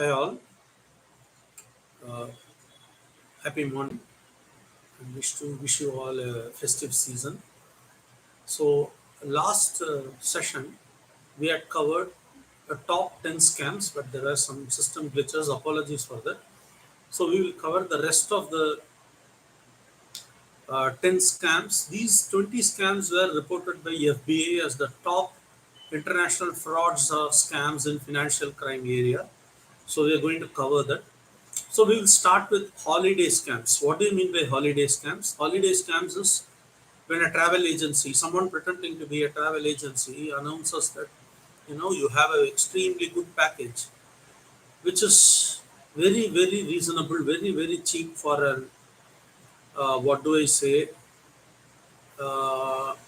Hi all, uh, happy morning and wish you all a festive season. So last session we had covered the top 10 scams, but there are some system glitches. Apologies for that. So we will cover the rest of the 10 scams. These 20 scams were reported by FBA as the top international frauds or scams in financial crime area. So we are going to cover that. So we will start with holiday scams. What do you mean by holiday scams? Holiday scams is when a travel agency, someone pretending to be a travel agency, announces that you have an extremely good package, which is very reasonable, very cheap for an what do I say,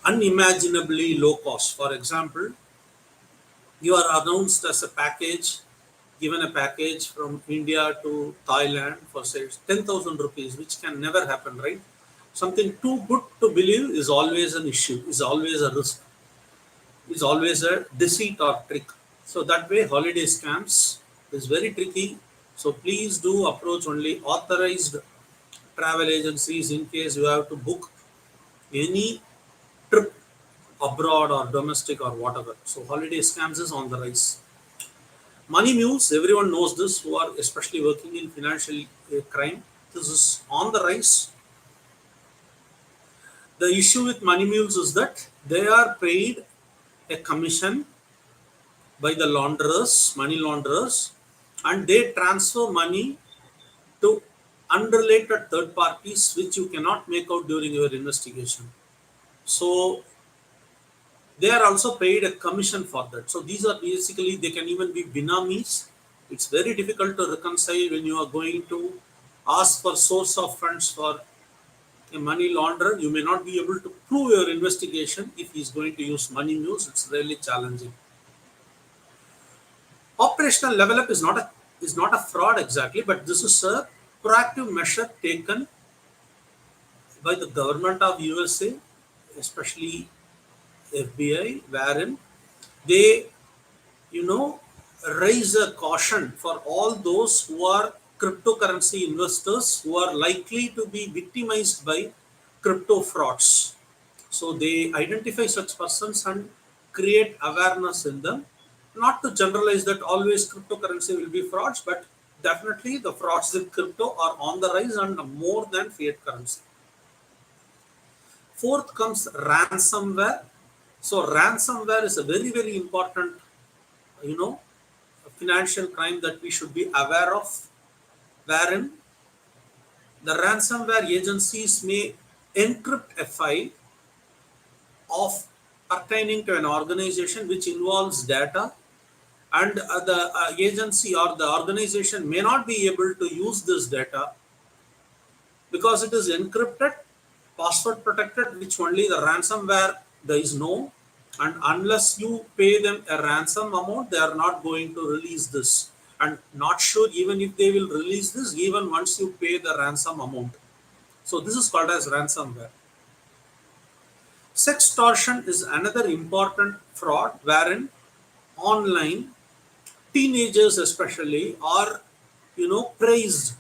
unimaginably low cost. For example, you are announced as a package, given a package from India to Thailand for say 10,000 rupees, which can never happen, right? Something too good to believe is always an issue, is always a risk, is always a deceit or trick. So that way, holiday scams is very tricky. So please do approach only authorized travel agencies in case you have to book any trip abroad or domestic or whatever. So holiday scams is on the rise. Money mules, everyone knows this who are especially working in financial crime. This is on the rise. The issue with money mules is that they are paid a commission by the launderers, money launderers, and they transfer money to unrelated third parties which you cannot make out during your investigation. So they are also paid a commission for that. So these are basically, they can even be binamis. It's very difficult to reconcile when you are going to ask for source of funds for a money launderer. You may not be able to prove your investigation if he is going to use money mules. It's really challenging. Operational level up is not a fraud exactly, but this is a proactive measure taken by the government of USA, especially FBI, wherein they you know raise a caution for all those who are cryptocurrency investors who are likely to be victimized by crypto frauds. So they identify such persons and create awareness in them, not to generalize that always cryptocurrency will be frauds, but definitely the frauds in crypto are on the rise and more than fiat currency. Fourth comes ransomware. So ransomware is a very important, you know, financial crime that we should be aware of, wherein the ransomware agencies may encrypt a file of pertaining to an organization which involves data, and the agency or the organization may not be able to use this data because it is encrypted, password protected, which only the ransomware guys know. And unless you pay them a ransom amount, they are not going to release this. And not sure even if they will release this, even once you pay the ransom amount. So this is called as ransomware. Sextortion is another important fraud wherein online teenagers especially are praised,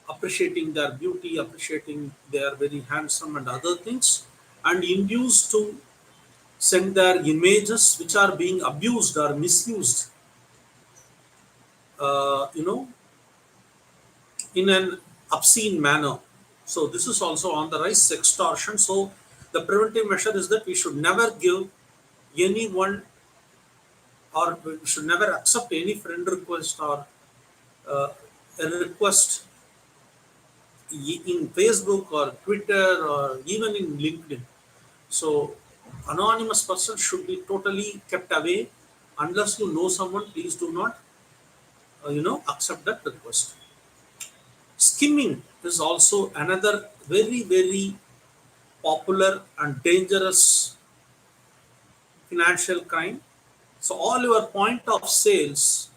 appreciating their beauty, appreciating they are very handsome and other things, and induced to send their images which are being abused or misused, uh, you know, in an obscene manner. So this is also on the rise, sextortion. So the preventive measure is that we should never give anyone, or we should never accept any friend request or uh, a request in Facebook or Twitter or even in LinkedIn. So anonymous person should be totally kept away. Unless you know someone, please do not accept that request. Skimming is also another very popular and dangerous financial crime. So all your point of sales,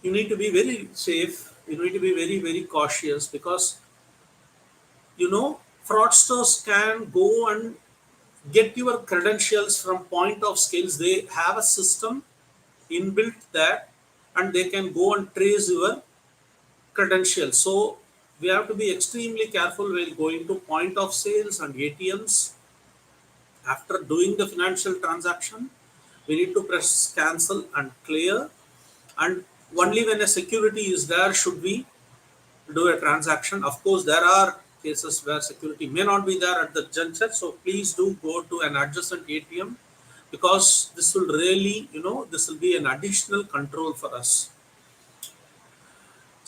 you need to be very safe. You need to be very cautious, because fraudsters can go and get your credentials from point of sales. They have a system inbuilt there, and they can go and trace your credentials. So we have to be extremely careful while going to point of sales and ATMs. After doing the financial transaction, we need to press cancel and clear, and only when a security is there should we do a transaction. Of course, there are cases where security may not be there at the juncture, so please do go to an adjacent ATM, because this will really, this will be an additional control for us.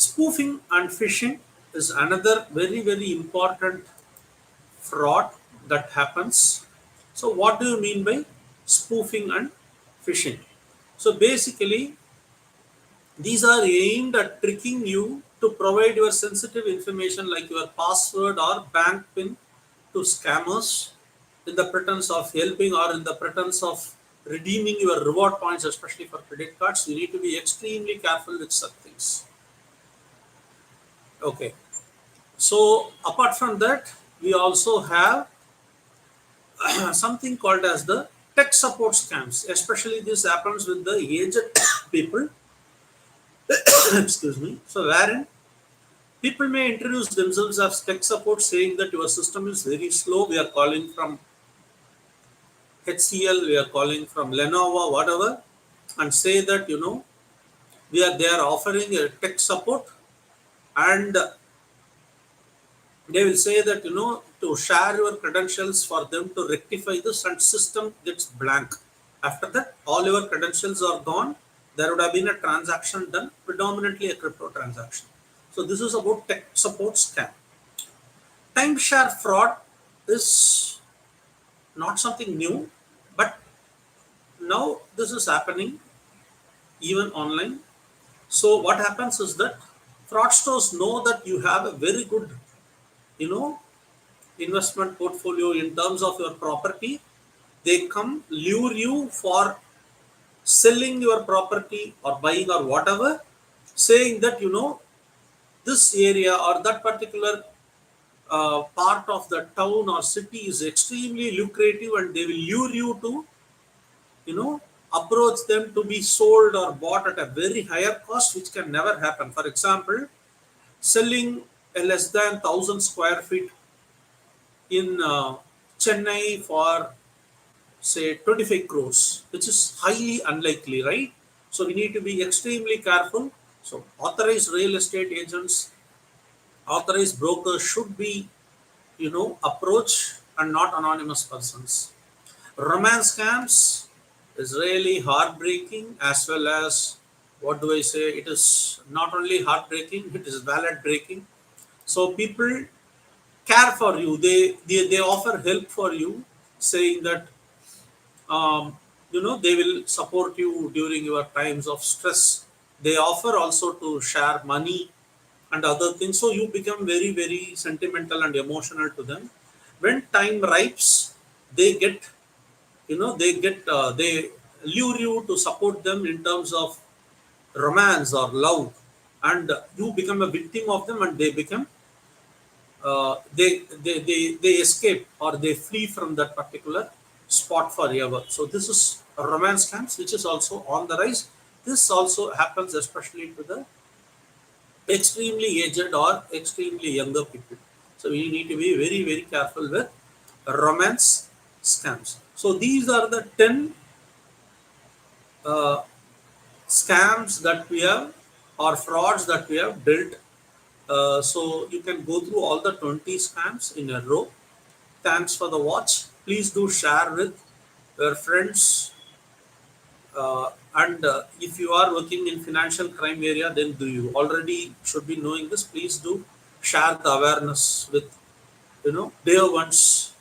Spoofing and phishing is another very, very important fraud that happens. So what do you mean by spoofing and phishing? So basically, these are aimed at tricking you to provide your sensitive information like your password or bank PIN to scammers in the pretense of helping or in the pretense of redeeming your reward points, especially for credit cards. You need to be extremely careful with such things. Okay. So apart from that, we also have something called as the tech support scams. Especially this happens with the aged people. Excuse me. So wherein people may introduce themselves as tech support, saying that your system is very slow. We are calling from HCL, we are calling from Lenovo, whatever, and say that they are offering a tech support, and they will say that to share your credentials for them to rectify this, and system gets blank. After that, all your credentials are gone. There would have been a transaction done, predominantly a crypto transaction. So this is about tech support scam. Timeshare fraud is not something new, but now this is happening even online. So what happens is that fraudsters know that you have a very good, investment portfolio in terms of your property. They come lure you for selling your property or buying or whatever, saying that this area or that particular part of the town or city is extremely lucrative, and they will lure you to approach them to be sold or bought at a very higher cost, which can never happen. For example, selling a less than 1,000 square feet in Chennai for say 25 crores, which is highly unlikely, right? So we need to be extremely careful. So authorized real estate agents, authorized brokers should be approached, and not anonymous persons. Romance scams is really heartbreaking, as well as, what do I say, it is not only heartbreaking, it is wallet breaking. So people care for you, they offer help for you, saying that they will support you during your times of stress. They offer also to share money and other things, so you become very, very sentimental and emotional to them. When time ripes, they get they lure you to support them in terms of romance or love, and you become a victim of them, and they become they escape or they flee from that particular spot forever. So this is romance scams, which is also on the rise. This also happens especially to the extremely aged or extremely younger people. So we need to be very, very careful with romance scams. So these are the 10 scams that we have, or frauds that we have dealt. So you can go through all the 20 scams in a row. Thanks for the watch. Please do share with your friends. And if you are working in financial crime area, then do you already should be knowing this. Please do share the awareness with dear ones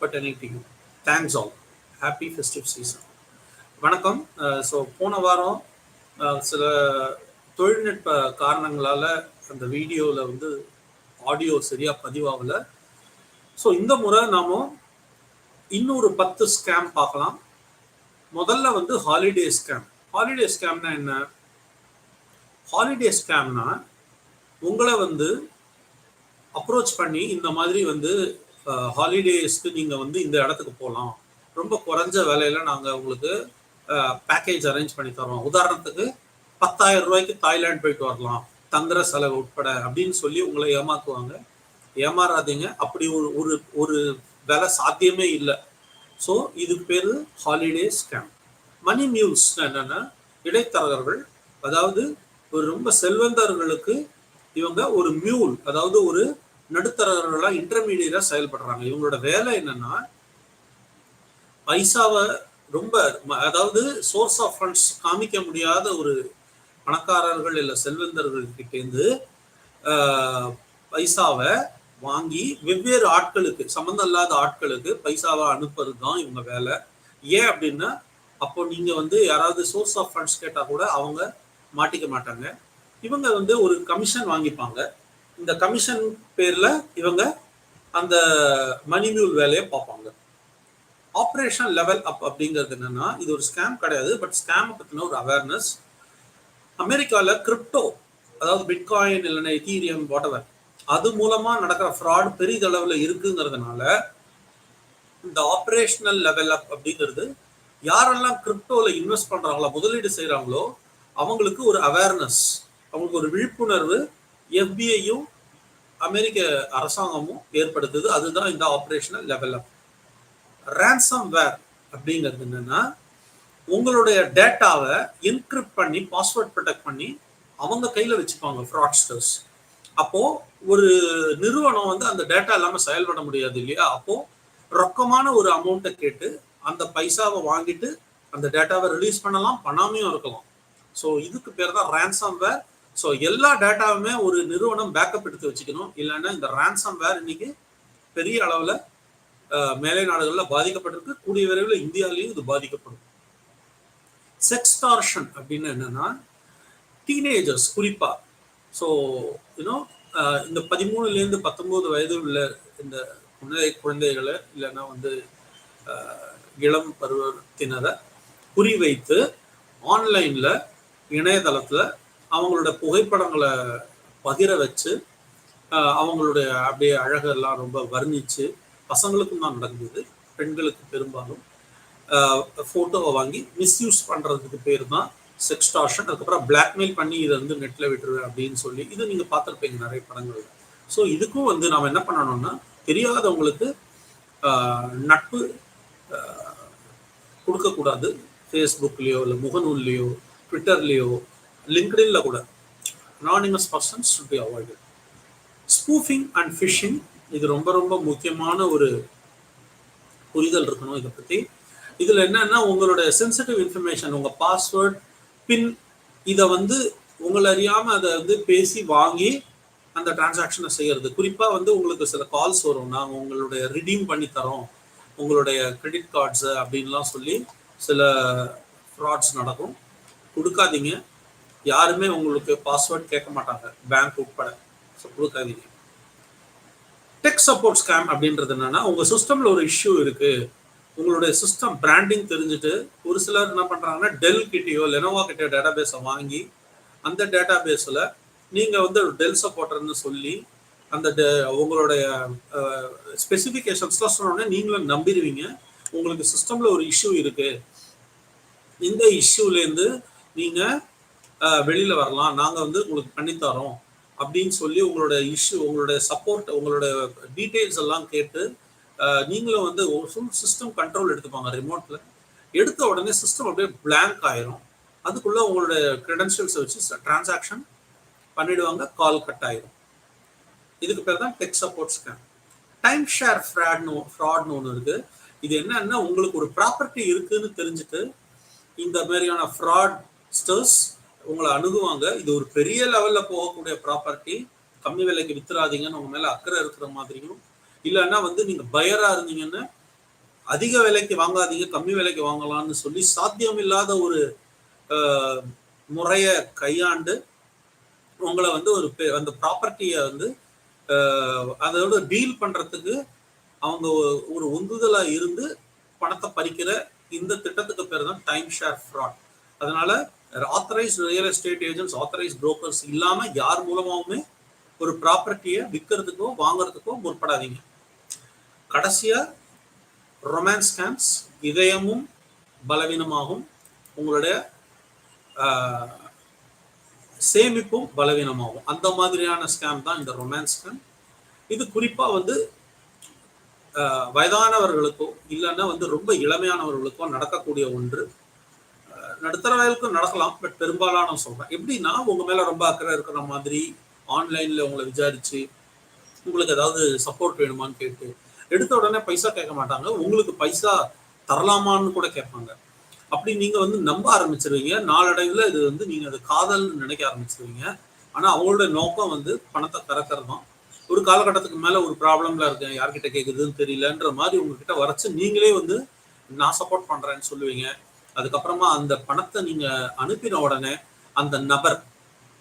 pertaining to you. Thanks all. Happy festive season. வணக்கம். So போன வாரம் சில தொழில்நுட்ப காரணங்களால் அந்த வீடியோவில் வந்து audio சரியாக பதிவாகலை. ஸோ இந்த முறை நாம் இன்னொரு 10 ஸ்கேம் பார்க்கலாம். முதல்ல வந்து ஹாலிடே ஸ்கேம். ஹாலிடே ஸ்கேம்னா என்ன? ஹாலிடே ஸ்கேம்னா உங்களை வந்து அப்ரோச் பண்ணி இந்த மாதிரி வந்து ஹாலிடேஸ்க்கு நீங்கள் வந்து இந்த இடத்துக்கு போகலாம், ரொம்ப குறைஞ்ச விலையில் நாங்கள் உங்களுக்கு பேக்கேஜ் அரேஞ்ச் பண்ணி தரோம். உதாரணத்துக்கு 10,000 ரூபாய்க்கு தாய்லாந்து போயிட்டு வரலாம் தங்குற செலவு உட்பட அப்படின்னு சொல்லி உங்களை ஏமாத்துவாங்க. ஏமாறாதீங்க. அப்படி ஒரு ஒரு ஒரு வேலை சாத்தியமே இல்லை. ஸோ இதுக்கு பேரு ஹாலிடே ஸ்கேம். மணி மியூல்ஸ் என்னன்னா இடைத்தரகர்கள், அதாவது ஒரு ரொம்ப செல்வந்தர்களுக்கு இவங்க ஒரு மியூல், அதாவது ஒரு நடுத்தரகர்களா இன்டர்மீடியட்டா செயல்படுறாங்க. இவங்களோட வேலை என்னன்னா பைசாவை ரொம்ப, அதாவது சோர்ஸ் ஆஃப் ஃபண்ட்ஸ் காமிக்க முடியாத ஒரு பணக்காரர்கள் இல்லை செல்வந்தர்கள் கிட்டேருந்து பைசாவை வாங்கி வெவ்வேறு ஆட்களுக்கு, சம்மந்தம் இல்லாத ஆட்களுக்கு பைசாவை அனுப்புறது தான் இவங்க வேலை. ஏன் அப்படின்னா அப்போ நீங்க வந்து யாராவது சோர்ஸ் ஆஃப் ஃபண்ட்ஸ் கேட்டா கூட அவங்க மாட்டிக்க மாட்டாங்க. இவங்க வந்து ஒரு கமிஷன் வாங்கிப்பாங்க. இந்த கமிஷன் பேர்ல இவங்க அந்த மணி மியூல் வேலையை பார்ப்பாங்க. ஆப்ரேஷன் லெவல் அப் அப்படிங்கிறது என்னன்னா இது ஒரு ஸ்கேம் கிடையாது, பட் ஸ்கேம் பத்தின ஒரு அவேர்னஸ். அமெரிக்கால கிரிப்டோ, அதாவது பிட்காயின் இல்லைன்னா எதீரியம் வாட்டவர், அது மூலமா நடக்கிற ஃப்ராட் பெரிதளவுல இருக்குங்கிறதுனால இந்த ஆப்ரேஷனல் லெவல் அப் அப்படிங்கிறது யாரெல்லாம் கிரிப்டோல இன்வெஸ்ட் பண்றாங்களோ, முதலீடு செய்யறாங்களோ அவங்களுக்கு ஒரு அவேர்னஸ், அவங்களுக்கு ஒரு விழிப்புணர்வு எஃபிஐயும் அமெரிக்க அரசாங்கமும் ஏற்படுத்துது. அதுதான் இந்த ஆப்ரேஷனல் லெவல் அப். ரேன்சம் வேர் அப்படிங்கிறது என்னன்னா உங்களுடைய டேட்டாவை என்கிரிப்ட் பண்ணி பாஸ்வேர்ட் ப்ரொடெக்ட் பண்ணி அவங்க கையில வச்சுப்பாங்க ஃப்ராட்ஸ்டர்ஸ். அப்போ ஒரு நிறுவனம் வந்து அந்த டேட்டா இல்லாம செயல்பட முடியாது இல்லையா? அப்போ ரொக்கமான ஒரு அமௌண்ட்டை கேட்டு அந்த பைசாவை வாங்கிட்டு அந்த டேட்டாவை ரிலீஸ் பண்ணலாம், பண்ணாமையும் இருக்கலாம். ஸோ இதுக்கு பேர் தான் ரேன்சம் வேர். ஸோ எல்லா டேட்டாவுமே ஒரு நிறுவனம் பேக்கப் எடுத்து வச்சுக்கணும். இல்லைன்னா இந்த ரேன்சம் வேர் இன்னைக்கு பெரிய அளவுல மேலை நாடுகளில் பாதிக்கப்பட்டிருக்கு. கூடிய விரைவில் இந்தியாவிலையும் இது பாதிக்கப்படும். செக்ஸ்டார்ஷன் அப்படின்னு என்னன்னா டீனேஜர்ஸ் குறிப்பா, ஸோ யூனோ இந்த 13லேருந்து 19 வயது உள்ள இந்த குழந்தைகளை இல்லைன்னா வந்து இளம் பருவத்தினரை குறிவைத்து ஆன்லைன்ல இணையதளத்துல அவங்களோட புகைப்படங்களை பகிர வச்சு அவங்களுடைய அப்படியே அழகெல்லாம் ரொம்ப வர்ணிச்சு, பசங்களுக்கும் தான் நடந்தது, பெண்களுக்கு பெரும்பாலும் ஃபோட்டோவை வாங்கி மிஸ்யூஸ் பண்ணுறதுக்கு பேர் தான் செக்ஸ்டார்ஷன். அதுக்கப்புறம் பிளாக்மெயில் பண்ணி இதை வந்து நெட்டில் விட்டுருவேன் அப்படின்னு சொல்லி இது நீங்கள் பார்த்துருப்பீங்க நிறைய படங்கள். ஸோ இதுக்கும் வந்து நாம் என்ன பண்ணணும்னா தெரியாதவங்களுக்கு நட்பு கொடுக்கக்கூடாது. ஃபேஸ்புக்லேயோ இல்லை முகநூல்லையோ ட்விட்டர்லேயோ லிங்க்டின்ல கூட anonymous persons should be avoided. Spoofing and phishing, இது ரொம்ப ரொம்ப முக்கியமான ஒரு புரிதல் இருக்கணும் இதை பற்றி. இதில் என்னன்னா உங்களுடைய சென்சிட்டிவ் இன்ஃபர்மேஷன், உங்கள் பாஸ்வேர்ட், பின், இதை வந்து உங்களை அறியாமல் அதை வந்து பேசி வாங்கி அந்த டிரான்சாக்ஷனை செய்யறது. குறிப்பாக வந்து உங்களுக்கு சில கால்ஸ் வரும், நாங்கள் உங்களுடைய ரிடீம் பண்ணி தரோம் உங்களுடைய கிரெடிட் கார்ட்ஸு அப்படின்லாம் சொல்லி சில ஃப்ராட்ஸ் நடக்கும். கொடுக்காதீங்க. யாருமே உங்களுக்கு பாஸ்வேர்ட் கேட்க மாட்டாங்க, பேங்க் உட்பட. ஸோ கொடுக்காதீங்க. டெக் சப்போர்ட் ஸ்கேம் அப்படின்றது என்னன்னா உங்க சிஸ்டம்ல ஒரு இஷ்யூ இருக்கு, உங்களுடைய சிஸ்டம் பிராண்டிங் தெரிஞ்சுட்டு ஒரு சிலர் என்ன பண்றாங்கன்னா டெல் கிட்டயோ லெனோவா கிட்டயோ டேட்டா பேஸை வாங்கி அந்த டேட்டா பேஸில் நீங்க வந்து டெல் சப்போர்ட்டர்னு சொல்லி அந்த உங்களுடைய ஸ்பெசிஃபிகேஷன்ஸ்லாம் சொன்னோடனே நீங்களும் நம்பிடுவீங்க. உங்களுக்கு சிஸ்டம்ல ஒரு இஷ்யூ இருக்கு, இந்த இஷ்யூலேருந்து நீங்க வெளியில வரலாம், நாங்க வந்து உங்களுக்கு பண்ணித்தரோம் அப்படின்னு சொல்லி உங்களோட இஷ்யூ, உங்களுடைய சப்போர்ட், உங்களுடைய டீட்டெயில்ஸ் எல்லாம் கேட்டு நீங்களும் வந்து ஒரு ஃபுல் சிஸ்டம் கண்ட்ரோல் எடுத்துப்பாங்க. ரிமோட்ல எடுத்த உடனே சிஸ்டம் அப்படியே பிளாங்க் ஆயிரும். அதுக்குள்ள உங்களுடைய கிரெடென்ஷியல்ஸை வச்சு டிரான்சாக்ஷன் பண்ணிடுவாங்க, கால் கட் ஆயிரும். இதுக்கு பேர் தான் tech support scam. Time share ஃப்ராட்னு ஒன்று இருக்கு. இது என்னன்னா உங்களுக்கு ஒரு ப்ராப்பர்ட்டி இருக்குன்னு தெரிஞ்சுட்டு இந்த மாதிரியான ஃப்ராட்ஸ்டர்ஸ் உங்களை அணுகுவாங்க. இது ஒரு பெரிய லெவல்ல போகக்கூடிய ப்ராப்பர்ட்டி, கம்மி விலைக்கு வித்துறாதீங்கன்னு உங்க மேல அக்கறை இருக்கிற மாதிரியும், இல்லைன்னா வந்து நீங்க பயரா இருந்தீங்கன்னா அதிக விலைக்கு வாங்காதீங்க, கம்மி விலைக்கு வாங்கலாம்னு சொல்லி சாத்தியம் இல்லாத ஒரு முறையை கையாண்டு உங்களை வந்து ஒரு அந்த ப்ராப்பர்ட்டியை வந்து அதோட டீல் பண்றதுக்கு அவங்க ஒரு உந்துதலா இருந்து பணத்தை பறிக்கிற இந்த திட்டத்துக்கு பேர் தான் டைம் ஷேர் ஃப்ராட். அதனால authorised real estate agents, authorised brokers இல்லாம யார் மூலமாவுமே ஒரு ப்ராப்பர்ட்டியை விற்கிறதுக்கோ வாங்குறதுக்கோ முற்படாதீங்க. கடைசியா ரொமான்ஸ் ஸ்கேம்ஸ், இதயமும் பலவீனமாகும், உங்களுடைய சேமிப்பும் பலவீனமாகும். அந்த மாதிரியான ஸ்கேம் தான் இந்த ரொமான்ஸ் ஸ்கேம். இது குறிப்பா வந்து வயதானவர்களுக்கோ இல்லைன்னா வந்து ரொம்ப இளமையானவர்களுக்கோ நடக்கக்கூடிய ஒன்று. நடுத்தர வயலுக்கும் நடக்கலாம், பட் பெரும்பாலான சொல்றேன். எப்படின்னா, உங்க மேல ரொம்ப அக்கறை இருக்கிற மாதிரி ஆன்லைன்ல உங்களை விசாரிச்சு உங்களுக்கு ஏதாவது சப்போர்ட் வேணுமான்னு கேட்டு எடுத்த உடனே பைசா கேட்க மாட்டாங்க, உங்களுக்கு பைசா தரலாமான்னு கூட கேட்பாங்க. அப்படி நீங்க வந்து நம்ப ஆரம்பிச்சிருவீங்க. நாளடைவில் இது வந்து நீங்க அது காதல்னு நினைக்க ஆரம்பிச்சிருவீங்க. ஆனா அவங்களோட நோக்கம் வந்து பணத்தை கறக்கிறது தான். ஒரு காலகட்டத்துக்கு மேல ஒரு ப்ராப்ளம்ல இருக்கேன், யார்கிட்ட கேட்குதுன்னு தெரியலன்ற மாதிரி உங்ககிட்ட வரைச்சு நீங்களே வந்து நான் சப்போர்ட் பண்றேன்னு சொல்லுவீங்க. அதுக்கப்புறமா அந்த பணத்தை நீங்க அனுப்பின உடனே அந்த நபர்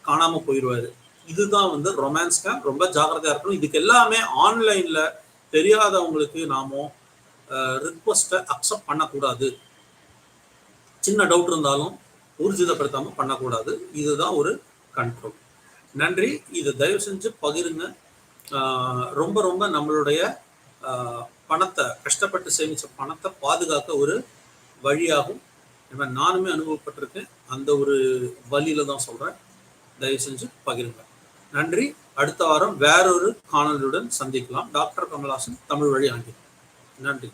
காணாம போயிடுவாரு. இதுதான் வந்து ரொமான்ஸ் ஸ்கேம். ரொம்ப ஜாக்கிரதையா இருக்கணும். இதுக்கு எல்லாமே ஆன்லைன்ல தெரியாதவங்களுக்கு நாமோ ரிக்வஸ்ட்டை அக்செப்ட் பண்ணக்கூடாது. சின்ன டவுட் இருந்தாலும் ஊர்ஜிதப்படுத்தாம பண்ணக்கூடாது. இதுதான் ஒரு கண்ட்ரோல். நன்றி. இதை தயவு செஞ்சு பகிருங்க. ரொம்ப ரொம்ப நம்மளுடைய பணத்தை கஷ்டப்பட்டு சேமிச்ச பணத்தை பாதுகாக்க ஒரு வழியாகும். நானுமே அனுபவப்பட்டிருக்கேன். அந்த ஒரு வழியில தான் சொல்றேன். தயவு செஞ்சு பகிருங்க. நன்றி. அடுத்த வாரம் வேறொரு காணொலியுடன் சந்திக்கலாம். டாக்டர் கமல்ஹாசன், தமிழ் வழி ஆங்கிலம். நன்றி.